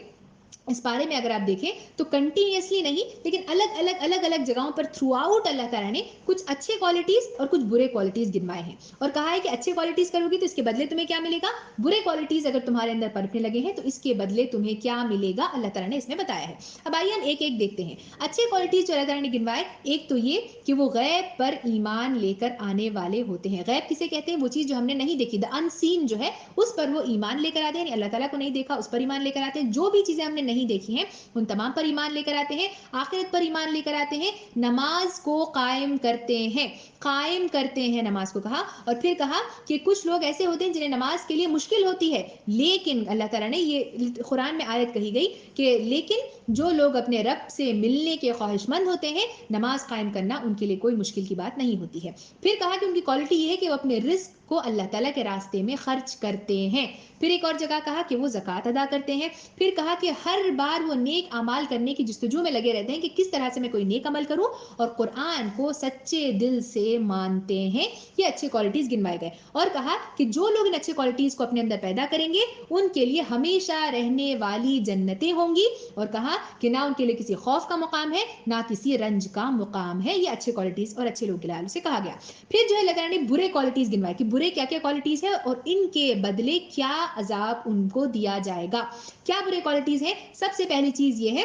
اس بارے میں اگر آپ دیکھیں تو کنٹینیوسلی نہیں لیکن الگ الگ جگہوں پر تھرو آؤٹ اللہ تعالیٰ نے کچھ اچھے کوالٹیز اور کچھ برے کوالٹیز گنوائے ہیں، اور کہا ہے کہ اچھے کوالٹیز کرو گی تو اس کے بدلے تمہیں کیا ملے گا، برے کوالٹیز اگر تمہارے اندر پرکھنے لگے ہیں تو اس کے بدلے تمہیں کیا ملے گا، اللہ تعالیٰ نے اس میں بتایا ہے۔ اب آئیے ہم ایک ایک دیکھتے ہیں۔ اچھے کوالٹیز جو اللہ تعالیٰ نے گنوائے، ایک تو یہ کہ وہ غیب پر ایمان لے کر آنے والے ہوتے ہیں۔ غیب کسے کہتے ہیں؟ وہ چیز جو ہم نے نہیں دیکھی، دا انسین جو ہے اس پر وہ ایمان لے کر آتے ہیں، یعنی اللہ تعالیٰ کو نہیں دیکھا اس پر ایمان لے کر آتے ہیں۔ جو بھی چیزیں ہم نے نہیں دیکھی ہیں ان تمام پر ایمان لے کر آتے ہیں، آخرت پر ایمان لے کر آتے ہیں، نماز کو قائم کرتے ہیں، قائم کرتے ہیں نماز کو کہا، اور پھر کہا کہ کچھ لوگ ایسے ہوتے ہیں جنہیں نماز کے لیے مشکل ہوتی ہے، لیکن اللہ تعالیٰ نے یہ قرآن میں آیت کہی گئی کہ لیکن جو لوگ اپنے رب سے ملنے کے خواہش مند ہوتے ہیں نماز قائم کرنا ان کے لیے کوئی مشکل کی بات نہیں ہوتی ہے۔ پھر کہا کہ ان کی کوالٹی یہ ہے کہ وہ اپنے رزق کو اللہ تعالیٰ کے راستے میں خرچ کرتے ہیں۔ پھر ایک اور جگہ کہا کہ وہ زکوٰۃ ادا کرتے ہیں۔ پھر کہا کہ ہر بار وہ نیک اعمال کرنے کی جستجو میں لگے رہتے ہیں کہ کس طرح سے میں کوئی نیک عمل کروں، اور قرآن کو سچے دل سے مانتے ہیں۔ یہ اچھی کوالٹیز گنوائے گئے، اور کہا کہ جو لوگ ان اچھی کوالٹیز کو اپنے اندر پیدا کریں گے ان کے لیے ہمیشہ رہنے والی جنتیں ہوں گی، اور کہا کہ نہ ان کے لیے کسی خوف کا مقام ہے نہ کسی رنج کا مقام ہے۔ یہ اچھے کوالٹیز اور اچھے لوگ کے لحاظ سے کہا گیا۔ پھر جو ہے اللہ تعالیٰ نے برے کوالٹیز گنوائے کہ برے کیا کیا کوالٹیز ہیں اور ان کے بدلے کیا عذاب ان کو دیا جائے گا۔ کیا برے کوالٹیز ہیں؟ سب سے پہلی چیز یہ ہے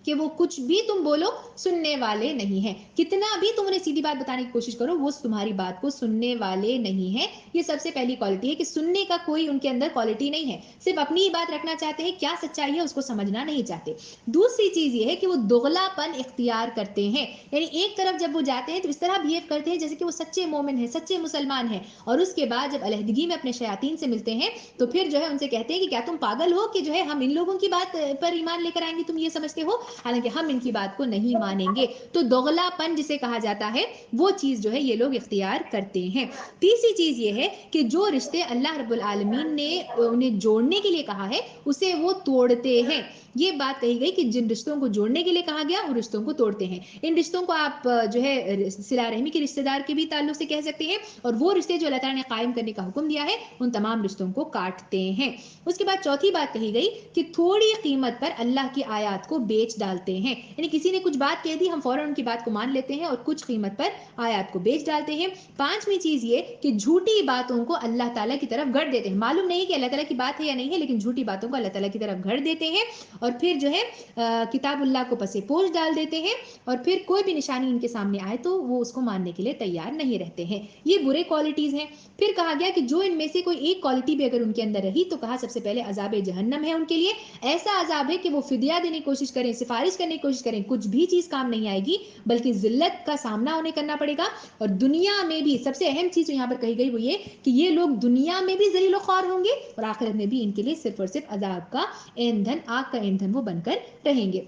کہ وہ کچھ بھی تم بولو سننے والے نہیں ہیں، کتنا بھی تم انہیں سیدھی بات بتانے کی کوشش کرو وہ تمہاری بات کو سننے والے نہیں ہیں۔ یہ سب سے پہلی کوالٹی ہے کہ سننے کا کوئی ان کے اندر کوالٹی نہیں ہے، صرف اپنی ہی بات رکھنا چاہتے ہیں، کیا سچائی ہے اس کو سمجھنا نہیں چاہتے۔ دوسری چیز یہ ہے کہ وہ دغلا پن اختیار کرتے ہیں، یعنی ایک طرف جب وہ جاتے ہیں تو اس طرح بہیو کرتے ہیں جیسے کہ وہ سچے مومن ہیں، سچے مسلمان ہیں، اور اس کے بعد جب علیحدگی میں اپنے شیاطین سے ملتے ہیں تو پھر جو ہے ان سے کہتے ہیں کہ کیا تم پاگل ہو کہ جو ہے ہم ان لوگوں کی بات پر ایمان لے کر آئیں گے، تم یہ سمجھتے ہو، حالانکہ ہم ان کی بات کو نہیں مانیں گے۔ تو دوغلا پن جسے کہا جاتا ہے وہ چیز جو ہے یہ لوگ اختیار کرتے ہیں۔ تیسری چیز یہ ہے کہ جو رشتے اللہ رب العالمین نے انہیں جوڑنے کے لیے کہا ہے اسے وہ توڑتے ہیں۔ یہ بات کہی گئی کہ جن رشتوں کو جوڑنے کے لیے کہا گیا ان رشتوں کو توڑتے ہیں۔ ان رشتوں کو آپ جو ہے صلہ رحمی کے رشتہ دار کے بھی تعلق سے کہہ سکتے ہیں، اور وہ رشتے جو اللہ تعالیٰ نے قائم کرنے کا حکم دیا ہے ان تمام رشتوں کو کاٹتے ہیں۔ اس کے بعد چوتھی بات کہی گئی کہ تھوڑی قیمت پر اللہ کی آیات کو بیچ ڈالتے ہیں، یعنی کسی نے کچھ بات کہہ دی ہم فوراً ان کی بات کو مان لیتے ہیں اور کچھ قیمت پر آیات کو بیچ ڈالتے ہیں۔ پانچویں چیز یہ کہ جھوٹی باتوں کو اللہ تعالیٰ کی طرف گھڑ دیتے ہیں، معلوم نہیں کہ اللہ تعالیٰ کی بات ہے یا نہیں ہے لیکن جھوٹی باتوں کو اللہ تعالیٰ کی طرف گھڑ دیتے ہیں، اور پھر جو ہے کتاب اللہ کو پسے پوش ڈال دیتے ہیں، اور پھر کوئی بھی نشانی ان کے سامنے آئے تو وہ اس کو ماننے کے لیے تیار نہیں رہتے ہیں۔ یہ برے کوالٹیز ہیں۔ پھر کہا گیا کہ جو ان میں سے کوئی ایک کوالٹی بھی اگر ان کے اندر رہی تو کہا سب سے پہلے عذاب جہنم ہے ان کے لیے، ایسا عذاب ہے کہ وہ فدیہ دینے کی کوشش کریں، سفارش کرنے کی کوشش کریں، کچھ بھی چیز کام نہیں آئے گی بلکہ ذلت کا سامنا انہیں کرنا پڑے گا۔ اور دنیا میں بھی سب سے اہم چیز یہاں پر کہی گئی وہ یہ کہ یہ لوگ دنیا میں بھی ذلیل و خوار ہوں گے اور آخرت میں بھی ان کے لیے صرف اور صرف عذاب کا ایندھن، آگ کا ایندھن وہ بن کر رہیں گے۔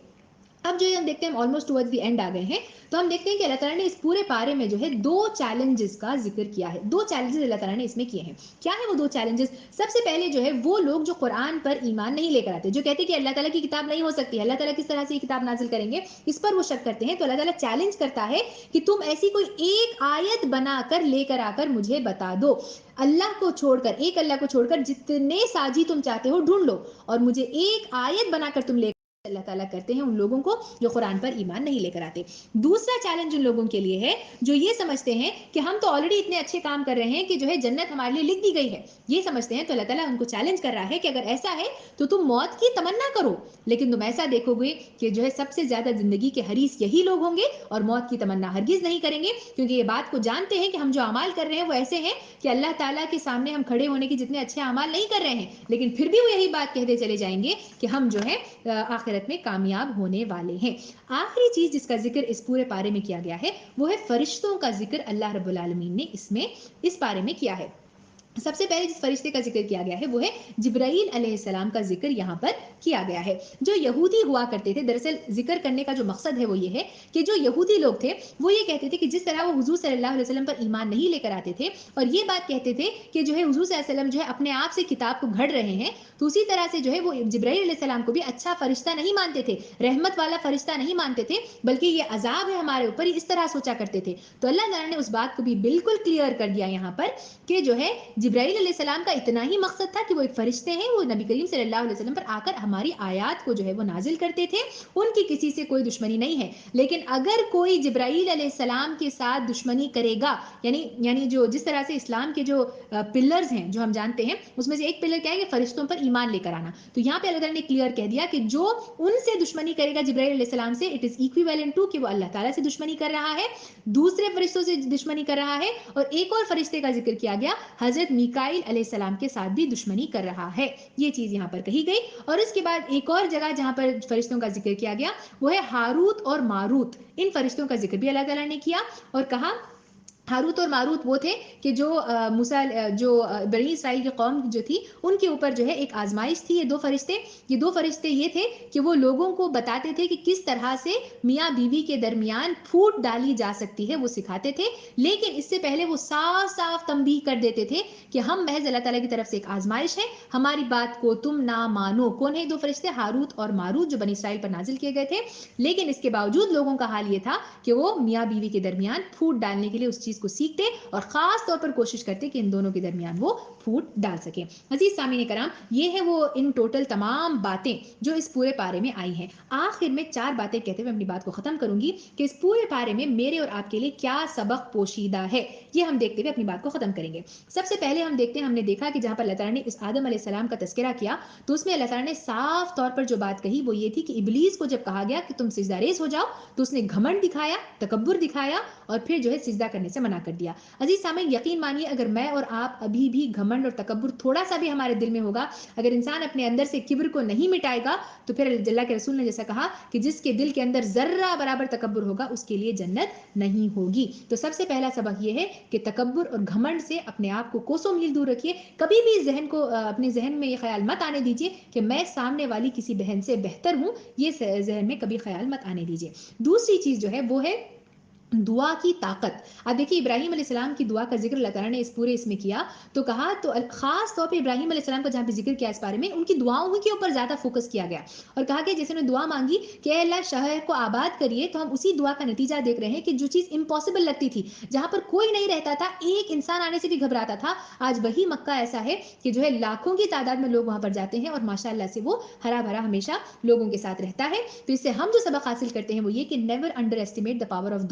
اب جو ہم دیکھتے ہیں آلموسٹ ٹورڈز دی اینڈ آ گئے ہیں، تو ہم دیکھتے ہیں کہ اللہ تعالیٰ نے اس پورے پارے میں جو ہے دو چیلنجز کا ذکر کیا ہے، دو چیلنجز اللہ تعالیٰ نے اس میں کیے ہیں۔ کیا ہے وہ دو چیلنجز؟ سب سے پہلے جو ہے وہ لوگ جو قرآن پر ایمان نہیں لے کر آتے، جو کہتے ہیں کہ اللہ تعالیٰ کی کتاب نہیں ہو سکتی، اللہ تعالیٰ کس طرح سے یہ کتاب نازل کریں گے، اس پر وہ شک کرتے ہیں، تو اللہ تعالیٰ چیلنج کرتا ہے کہ تم ایسی کوئی ایک آیت بنا کر لے کر آ کر مجھے بتا دو، اللہ کو چھوڑ کر، ایک اللہ کو چھوڑ کر جتنے ساجی تم چاہتے ہو ڈھونڈ لو اور مجھے ایک آیت بنا کر تم لے اللہ تعالیٰ کرتے ہیں ان لوگوں کو جو قرآن پر ایمان نہیں لے کر آتے. دوسرا چیلنج ان لوگوں کے لیے ہے جو یہ سمجھتے ہیں کہ ہم تو آلریڈی اتنے اچھے کام کر رہے ہیں کہ جو ہے جنت ہمارے لیے لکھ دی گئی ہے، یہ سمجھتے ہیں. تو اللہ تعالیٰ ان کو چیلنج کر رہا ہے کہ اگر ایسا ہے تو تم موت کی تمنا کرو، لیکن تم ایسا دیکھو گے کہ جو ہے سب سے زیادہ زندگی کے حریص یہی لوگ ہوں گے اور موت کی تمنا ہرگز نہیں کریں گے، کیونکہ یہ بات کو جانتے ہیں کہ ہم جو اعمال کر رہے ہیں وہ ایسے ہیں کہ اللہ تعالیٰ کے سامنے ہم کھڑے ہونے کے جتنے اچھے اعمال نہیں کر رہے ہیں، لیکن پھر بھی وہ یہی بات کہتے چلے جائیں گے کہ ہم جو ہے آخرت میں کامیاب ہونے والے ہیں. آخری چیز جس کا ذکر اس پورے پارے میں کیا گیا ہے وہ ہے فرشتوں کا ذکر اللہ رب العالمین نے اس پارے میں کیا ہے. سب سے پہلے جس فرشتے کا ذکر کیا گیا ہے وہ ہے جبرائیل علیہ السلام کا ذکر یہاں پر کیا گیا ہے. جو یہودی ہوا کرتے تھے، دراصل ذکر کرنے کا جو مقصد ہے وہ یہ ہے کہ جو یہودی لوگ تھے وہ یہ کہتے تھے کہ جس طرح وہ حضور صلی اللہ علیہ وسلم پر ایمان نہیں لے کر آتے تھے اور یہ بات کہتے تھے کہ جو ہے حضور صلی اللہ علیہ وسلم جو ہے اپنے آپ سے کتاب کو گھڑ رہے ہیں، تو اسی طرح سے جو ہے وہ جبرائیل علیہ السلام کو بھی اچھا فرشتہ نہیں مانتے تھے، رحمت والا فرشتہ نہیں مانتے تھے، بلکہ یہ عذاب ہے ہمارے اوپر، اس طرح سوچا کرتے تھے. تو اللہ تعالیٰ نے اس بات کو بھی بالکل کلیئر کر دیا یہاں پر کہ جو ہے جبرائیل علیہ السلام کا اتنا ہی مقصد تھا کہ وہ ایک فرشتے ہیں، وہ نبی کریم صلی اللہ علیہ وسلم پر آ کر ہماری آیات کو جو ہے وہ نازل کرتے تھے، ان کی کسی سے کوئی دشمنی نہیں ہے. لیکن اگر کوئی جبرائیل علیہ السلام کے ساتھ دشمنی کرے گا، یعنی جو جس طرح سے اسلام کے جو پلرز ہیں جو ہم جانتے ہیں اس میں سے ایک پلر کیا ہے کہ فرشتوں پر ایمان لے کر آنا، تو یہاں پہ اللہ تعالیٰ نے کلیئر کہہ دیا کہ جو ان سے دشمنی کرے گا جبرائیل علیہ السلام سے، اٹ از ایکویویلنٹ ٹو کہ وہ اللہ تعالیٰ سے دشمنی کر رہا ہے، دوسرے فرشتوں سے دشمنی کر رہا ہے. اور ایک اور فرشتے کا ذکر کیا گیا، حضرت میکائیل علیہ السلام کے ساتھ بھی دشمنی کر رہا ہے، یہ چیز یہاں پر کہی گئی. اور اس کے بعد ایک اور جگہ جہاں پر فرشتوں کا ذکر کیا گیا وہ ہے ہاروت اور ماروت. ان فرشتوں کا ذکر بھی اللہ تعالیٰ نے کیا اور کہا ہاروت اور ماروت وہ تھے کہ جو بنی اسرائیل کی قوم جو تھی ان کے اوپر جو ہے ایک آزمائش تھی. یہ دو فرشتے یہ تھے کہ وہ لوگوں کو بتاتے تھے کہ کس طرح سے میاں بیوی کے درمیان پھوٹ ڈالی جا سکتی ہے، وہ سکھاتے تھے. لیکن اس سے پہلے وہ صاف صاف تنبیہ کر دیتے تھے کہ ہم محض اللہ تعالیٰ کی طرف سے ایک آزمائش ہے، ہماری بات کو تم نہ مانو. کون ہے دو فرشتے؟ ہاروت اور ماروت، جو بنی اسرائیل پر نازل کیے گئے تھے. لیکن اس کے باوجود لوگوں کا حال یہ تھا کہ وہ میاں بیوی کے درمیان پھوٹ ڈالنے کے لیے اس چیز کو سیکھتے اور خاص طور پر کوشش کرتے کہ ان دونوں کے درمیان وہ پھوٹ ڈال سکیں. عزیز سامعین کرام، یہ ہے وہ ان ٹوٹل تمام باتیں جو اس پورے پارے میں آئی ہیں. آخر میں 4 باتیں کہتے ہوئے اپنی بات کو ختم کروں گی کہ اس پورے پارے میں میرے اور آپ کے لیے کیا سبق پوشیدہ ہے، یہ ہم دیکھتے ہوئے اپنی بات کو ختم کریں گے. سب سے پہلے ہم نے دیکھا کہ جہاں پر اللہ تعالیٰ نے اس آدم علیہ السلام کا تذکرہ کیا تو اس میں اللہ تعالیٰ نے صاف طور پر جو بات کہی وہ یہ تھی کہ ابلیس کو جب کہا گیا کہ تم سجدہ ریز ہو جاؤ تو اس نے گھمنڈ دکھایا، تکبر دکھایا اور پھر جو ہے سجدہ کرنے سے منع کر دیا. عزیز سامعین، یقین مانیے اگر میں اور آپ ابھی بھی گھمنڈ اور تکبر تھوڑا سا بھی ہمارے دل میں ہوگا، اگر انسان اپنے اندر سے کبر کو نہیں مٹائے گا تو پھر اللہ کے رسول نے جیسا کہا کہ جس کے دل کے اندر ذرہ برابر تکبر ہوگا اس کے لیے جنت نہیں ہوگی. تو سب سے پہلا سبق یہ ہے کہ تکبر اور گھمنڈ سے اپنے آپ کو کوسوں میل دور رکھیے. کبھی بھی اپنے ذہن میں یہ خیال مت آنے دیجیے کہ میں سامنے والی کسی بہن سے بہتر ہوں، یہ ذہن میں کبھی خیال مت آنے دیجیے. دوسری چیز جو ہے وہ ہے دعا کی طاقت. اب دیکھیے ابراہیم علیہ السلام کی دعا کا ذکر اللہ تعالیٰ نے اس میں کیا تو کہا تو خاص طور پہ ابراہیم علیہ السلام کا جہاں پہ ذکر کیا اس بارے میں ان کی دعاؤں کے اوپر زیادہ فوکس کیا گیا اور کہا کہ جیسے انہوں نے دعا مانگی کہ اے اللہ شہر کو آباد کریے، تو ہم اسی دعا کا نتیجہ دیکھ رہے ہیں کہ جو چیز امپاسبل لگتی تھی، جہاں پر کوئی نہیں رہتا تھا، ایک انسان آنے سے بھی گھبراتا تھا، آج وہی مکہ ایسا ہے کہ جو ہے لاکھوں کی تعداد میں لوگ وہاں پر جاتے ہیں اور ماشاءاللہ سے وہ ہرا بھرا ہمیشہ لوگوں کے ساتھ رہتا ہے. تو اس سے ہم جو سبق حاصل کرتے ہیں وہ یہ کہ never under estimate the power of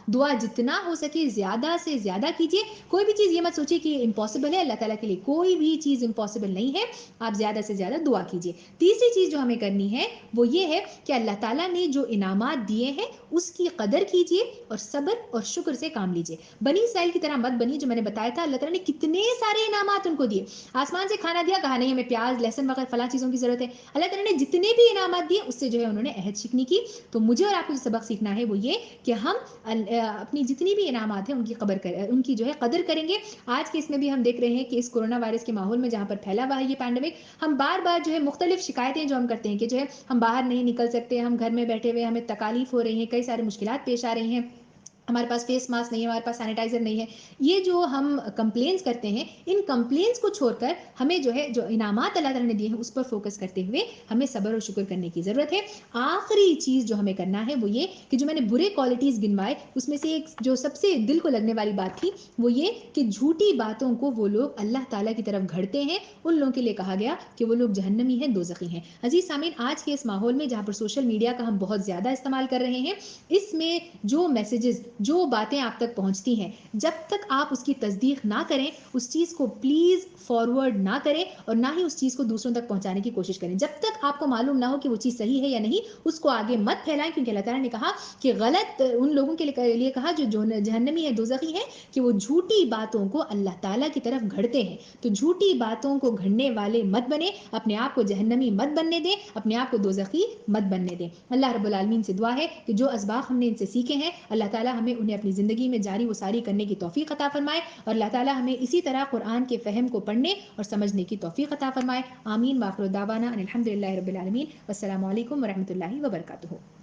دعا جتنا ہو سکے زیادہ سے زیادہ کیجیے. کوئی بھی چیز یہ مت سوچیے کہ امپاسبل ہے، اللہ تعالیٰ کے لیے کوئی بھی چیز امپاسبل نہیں ہے، آپ زیادہ سے زیادہ دعا کیجیے. تیسری چیز جو ہمیں کرنی ہے وہ یہ ہے کہ اللہ تعالیٰ نے جو انعامات دیے ہیں اس کی قدر کیجیے اور صبر اور شکر سے کام لیجیے. بنی اسرائیل کی طرح مت بنیے، جو میں نے بتایا تھا اللہ تعالیٰ نے کتنے سارے انعامات ان کو دیے. آسمان سے کھانا دیا، کہا نہیں ہمیں پیاز لہسن وغیرہ فلاں چیزوں کی ضرورت ہے. اللہ تعالیٰ نے جتنے بھی انعامات دیے اس سے جو ہے انہوں نے عہد شکنی کی. تو مجھے اور آپ کو جو سبق سیکھنا ہے وہ یہ کہ ہم اپنی جتنی بھی انعامات ہیں ان کی جو ہے قدر کریں گے. آج کے اس میں بھی ہم دیکھ رہے ہیں کہ اس کورونا وائرس کے ماحول میں جہاں پر پھیلا ہوا ہے یہ پینڈیمک، ہم بار بار جو ہے مختلف شکایتیں جو ہم کرتے ہیں کہ جو ہے ہم باہر نہیں نکل سکتے، ہم گھر میں بیٹھے ہوئے ہمیں تکالیف ہو رہی ہیں، کئی ساری مشکلات پیش آ رہی ہیں. ہمارے پاس فیس ماسک نہیں ہے، ہمارے پاس سینیٹائزر نہیں ہے. یہ جو ہم کمپلینس کرتے ہیں، ان کمپلینس کو چھوڑ کر ہمیں جو ہے جو انعامات اللہ تعالیٰ نے دیے ہیں اس پر فوکس کرتے ہوئے ہمیں صبر اور شکر کرنے کی ضرورت ہے. آخری چیز جو ہمیں کرنا ہے وہ یہ کہ جو میں نے برے کوالٹیز گنوائے اس میں سے ایک جو سب سے دل کو لگنے والی بات تھی وہ یہ کہ جھوٹی باتوں کو وہ لوگ اللہ تعالیٰ کی طرف گھڑتے ہیں، ان لوگوں کے لیے کہا گیا کہ وہ لوگ جہنمی ہیں، دوزخی ہیں. عزیز سامعین، آج کے اس ماحول میں جہاں پر سوشل میڈیا کا ہم بہت زیادہ استعمال کر رہے ہیں، اس میں جو میسیجز، جو باتیں آپ تک پہنچتی ہیں، جب تک آپ اس کی تصدیق نہ کریں اس چیز کو پلیز فارورڈ نہ کریں اور نہ ہی اس چیز کو دوسروں تک پہنچانے کی کوشش کریں. جب تک آپ کو معلوم نہ ہو کہ وہ چیز صحیح ہے یا نہیں اس کو آگے مت پھیلائیں، کیونکہ اللہ تعالیٰ نے کہا کہ غلط ان لوگوں کے لیے کہا جو جہنمی ہے، دوزخی ہے، کہ وہ جھوٹی باتوں کو اللہ تعالیٰ کی طرف گھڑتے ہیں. تو جھوٹی باتوں کو گھڑنے والے مت بنے، اپنے آپ کو جہنمی مت بننے دیں، اپنے آپ کو دوزخی مت بننے دیں. اللہ رب العالمین سے دعا ہے کہ جو اسباق ہم نے ان سے سیکھے ہیں اللہ تعالیٰ ہمیں انہیں اپنی زندگی میں جاری و ساری کرنے کی توفیق عطا فرمائے، اور اللہ تعالیٰ ہمیں اسی طرح قرآن کے فہم کو پڑھنے اور سمجھنے کی توفیق عطا فرمائے. آمین. واخر دعوانا ان الحمد للہ رب العالمین. والسلام علیکم ورحمۃ اللہ وبرکاتہ.